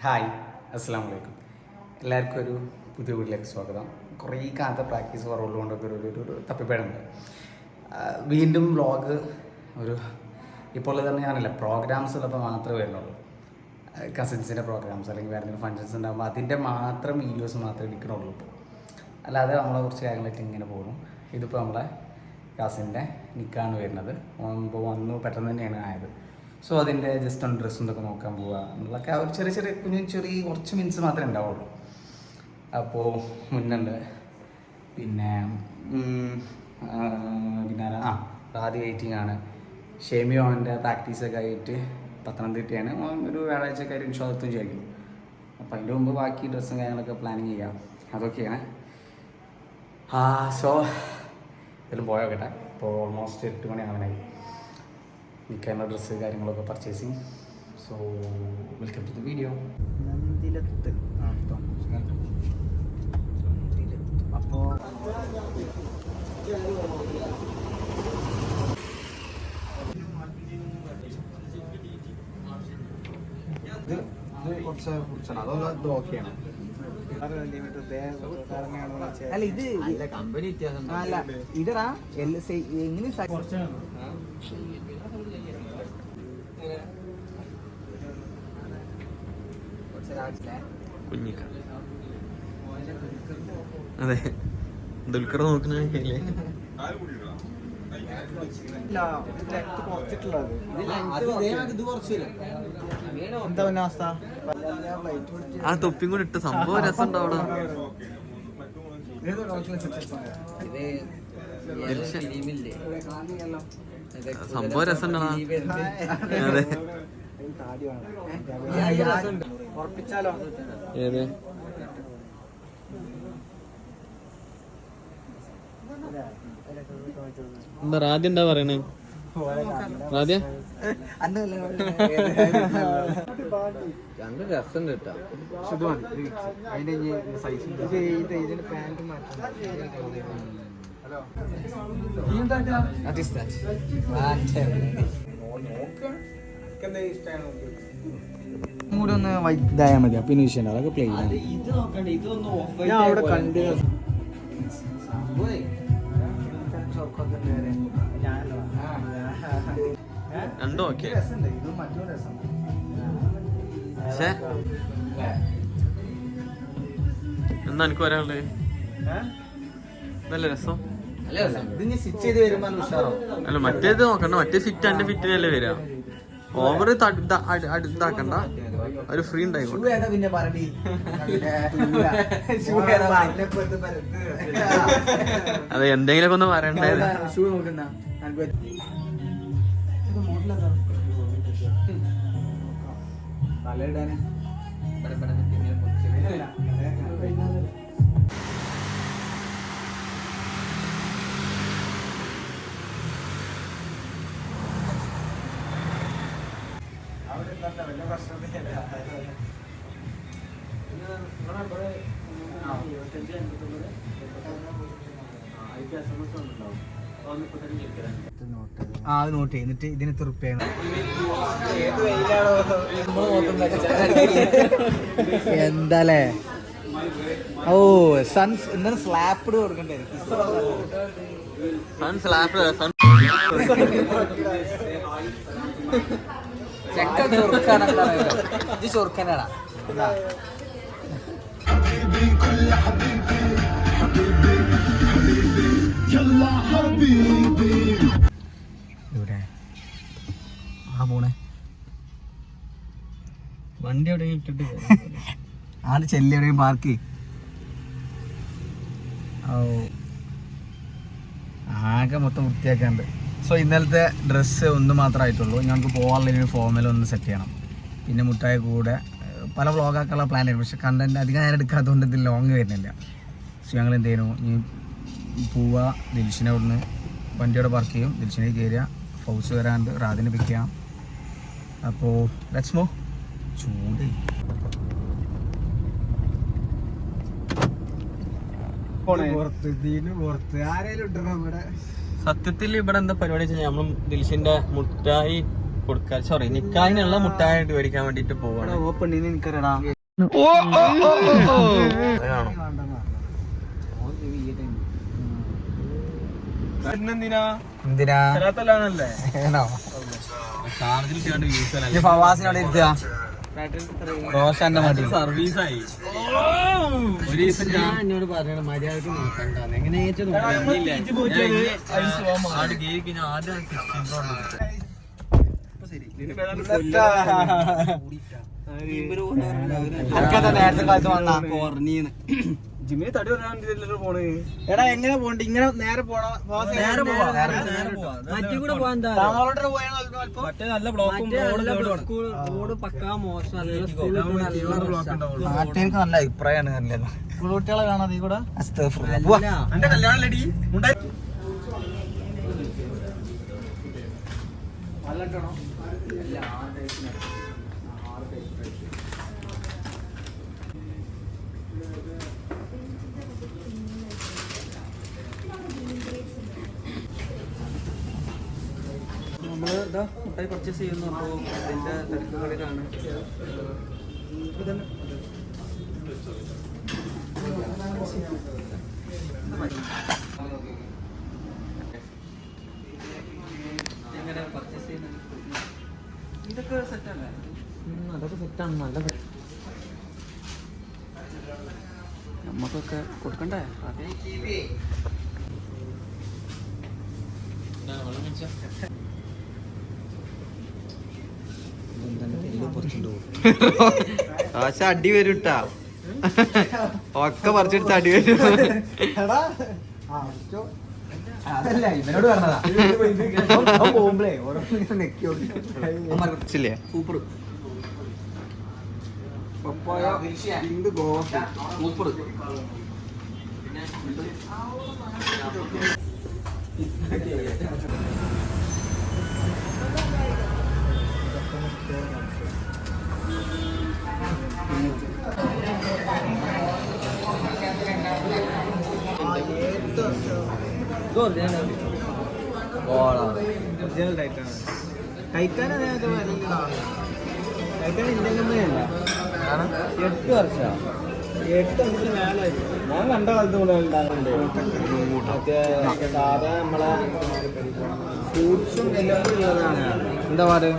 Hi, അസ്സാം വലൈക്കും. എല്ലാവർക്കും ഒരു പുതിയ വീട്ടിലേക്ക് സ്വാഗതം. കുറേ കാലത്തെ പ്രാക്ടീസ് കുറവുള്ളതുകൊണ്ടൊക്കെ ഒരു തപ്പിപ്പേടുണ്ട്. വീണ്ടും വ്ളോഗ് ഇപ്പോൾ തന്നെ ഞാനല്ല, പ്രോഗ്രാംസ് ഉള്ളപ്പോൾ മാത്രമേ വരുന്നുള്ളൂ. കസിൻസിൻ്റെ പ്രോഗ്രാംസ് അല്ലെങ്കിൽ വേറെ എന്തെങ്കിലും ഫങ്ഷൻസ് ഉണ്ടാകുമ്പോൾ അതിൻ്റെ മാത്രം വീഡിയോസ് മാത്രമേ എടുക്കണുള്ളൂ. ഇപ്പോൾ അല്ലാതെ നമ്മളെ കുറച്ച് കാര്യങ്ങളായിട്ട് ഇങ്ങനെ പോകുന്നു. ഇതിപ്പോൾ നമ്മളെ കസിൻ്റെ നിക്കാണ് വരുന്നത്. ഇപ്പോൾ വന്നു പെട്ടെന്ന് തന്നെയാണ് ആയത്. സോ അതിൻ്റെ ജസ്റ്റ് ഒന്ന് ഡ്രസ്സും ഇതൊക്കെ നോക്കാൻ പോവുക എന്നുള്ളതൊക്കെ ഒരു ചെറിയ കുറച്ച് മിനിറ്റ്സ് മാത്രമേ ഉണ്ടാവുള്ളൂ. അപ്പോൾ മുന്നുണ്ട്. പിന്നെ ആദ്യം വെയിറ്റിംഗ് ആണ്. ഷേമിയോ അവൻ്റെ പ്രാക്ടീസൊക്കെ ആയിട്ട് പത്തനംതിട്ടയാണ്. ഒരു വ്യാഴാഴ്ചയൊക്കെ ആയിട്ട് ഇൻഷോത്തും വിചാരിക്കുന്നു. അപ്പോൾ അതിൻ്റെ മുമ്പ് ബാക്കി ഡ്രസ്സും കാര്യങ്ങളൊക്കെ പ്ലാനിങ് ചെയ്യാം. അതൊക്കെയാണ്. സോ ഇതിലും പോയോക്കട്ടെ. ഇപ്പോൾ ഓൾമോസ്റ്റ് 8 മണി ആവാനായി. നിൽക്കാനുള്ള ഡ്രസ്സ് കാര്യങ്ങളൊക്കെ purchasing. So welcome to the video. Nandilath അപ്പോൾ കുറച്ചാണ് അതൊന്നും ഓക്കെയാണ്. അല്ല ഇത് കമ്പനി വ്യത്യാസം അല്ല ഇതറാ എങ്ങനെ കുഞ്ഞിക്ക അതെ ദുൽഖർ നോക്കുന്ന ആ തൊപ്പിയും കൂടി ഇട്ട് സംഭവം രസം ഉണ്ടാവണം. സംഭവം രസം ഉണ്ടാ. അതെ ഏത് എന്താ റാദ്യ എന്താ പറയണേ? റാദ്യ രണ്ട് രസം കിട്ടാം. കൂടെ ഒന്ന് ഇതായാൽ മതി. പിന്നെ വിഷയം അതൊക്കെ പ്ലേ ചെയ്യാം. ഞാൻ അവിടെ കണ്ടു രണ്ടും ഓക്കെ. എന്താ എനിക്ക് പറയാനുള്ളത്? നല്ല രസം. അല്ല മറ്റേത് നോക്കണ്ട, മറ്റേ ഫിറ്റ് എന്റെ ഫിറ്റിനല്ലേ വരാ. ഓവർ അടുത്താക്കണ്ട, ഒരു ഫ്രീ ഉണ്ടായിക്കോട്ടെ. അതെ എന്തെങ്കിലുമൊക്കെ ഒന്ന് പറയണ്ടായത്. അത് നോട്ട് ചെയ്തിട്ട് ഇതിനെത്ര റുപ്യാണ്? എന്താലേ ഓ സൺസ് എന്താണ് സ്ലാപ്പിഡ് കൊടുക്കണ്ടേ? ചൊറുക്കാനാടാ. ഇവിടെ പോണേ വണ്ടി എവിടെ ഇട്ടിട്ട് ആട് ചെല്ലി എവിടെയും പാർക്ക്. ഓ ആകെ മൊത്തം വൃത്തിയാക്കാണ്ട്. സോ ഇന്നലത്തെ ഡ്രസ്സ് ഒന്ന് മാത്രമായിട്ടുള്ളൂ. ഞങ്ങൾക്ക് പോകാനുള്ള ഫോമിലൊന്ന് സെറ്റ് ചെയ്യണം. പിന്നെ മുട്ടായ കൂടെ പല വ്ളോഗാക്കാനുള്ള പ്ലാൻ ആയിരുന്നു. പക്ഷെ കണ്ടന്റ് അധികം നേരം എടുക്കാത്തതുകൊണ്ട് ഇത് ലോങ് വരുന്നില്ല. സോ ഞങ്ങൾ എന്ത് ചെയ്യുന്നു, ഇനി പോവുക, ദിൽഷിനെ അവിടുന്ന് വണ്ടിയോടെ പാർക്ക് ചെയ്യും, ദിൽഷിനെ കയറുക, ഫൗസ് വരാണ്ട് റാദിനെ പിക്ക് ചെയ്യാം. അപ്പോൾ ലെറ്റ്സ് മൂവ്. ചൂട് സത്യത്തിൽ ഇവിടെ എന്താ പരിപാടി വെച്ചാൽ നമ്മൾ ദിൽഷിന്റെ മുട്ടായി കൊടുക്കാൻ സോറി നിക്കാനുള്ള മുട്ടായിട്ട് മേടിക്കാൻ വേണ്ടിട്ട് പോവാണ്. പെണ്ണിനെ എനിക്കറിയടാ. എന്തിനാ ഫവാസിനോട് ഇരുത്തുക. റോഷന്റെ മതി സർവീസായി. ഒരു ദിവസം ഞാൻ എന്നോട് പറയണം മര്യാദക്ക് നോക്കണ്ടെന്ന്. എങ്ങനെയാ നേരത്തെ കാലത്ത് വന്നാ ജിമ്മിന് തടി പോണ്. എടാ എങ്ങനെ പോണ്ട്? ഇങ്ങനെ നേരെ പോണോ? നാട്ടുകാർക്ക് നല്ല അഭിപ്രായമാണ്. സ്കൂൾ കുട്ടികളെ കാണാതെ കൂടെ നമ്മള് ഇതാ മുട്ടായി പർച്ചേസ് ചെയ്യുന്നു. അപ്പോൾ അതിന്റെ തിരക്കുകളിലാണ്. എങ്ങനെ പർച്ചേസ് ചെയ്യുന്നത്? ഇതൊക്കെ സെറ്റല്ലേ? അതൊക്കെ സെറ്റാണ്. നല്ല നമുക്കൊക്കെ കൊടുക്കണ്ടേ? അതെ പക്ഷെ അടി വരൂട്ടാ. ഒക്കെ പറിച്ചെടുത്ത് അടി വരും. അതല്ല ഇവനോട് പറഞ്ഞതാ. പോകുമ്പളേ സൂപ്പർ സൂപ്പർ. ടൈറ്റാൻ ഇന്ത്യൻ കമ്പനിയല്ല. 8 വർഷം 8 വർഷത്തിന് മേലായി. ഞാൻ കണ്ട കാലത്ത് കൂടെ ഉണ്ടാകുന്നുണ്ട്. മറ്റേ സാധാ നമ്മളെ ഫ്രൂട്ട്സും എല്ലാം ഉള്ളതാണ്. എന്താ പറയുക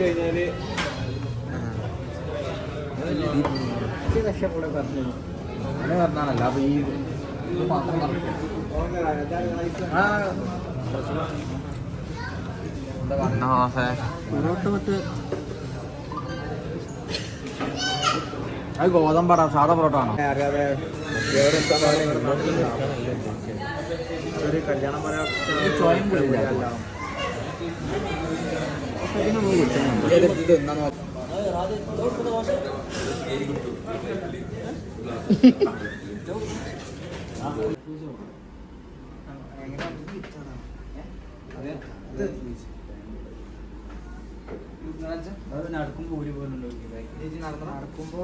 കഴിഞ്ഞാല് രക്ഷപ്പെടെ പറഞ്ഞു അങ്ങനെ പറഞ്ഞാണല്ല. അപ്പൊ ഈ മാത്രം അത് ഗോതമ്പട സാധാ പൊറോട്ട ആണോ? അറിയാതെ ഒരു കല്യാണം പറയാം. നടക്കുമ്പോ ഊരി പോകുന്നുണ്ടോ? നടക്കുമ്പോ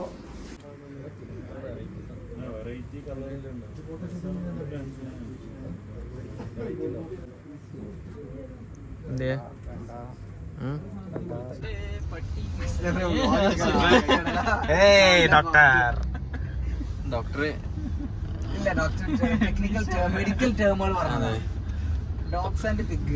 എന്തേ ഡോക്ടർ ഇല്ല. ഡോക്ടർ ടെക്നിക്കൽ മെഡിക്കൽ ടേമുകൾ പറഞ്ഞത് ഡോഗ്സ് ആൻഡ് പിഗ്.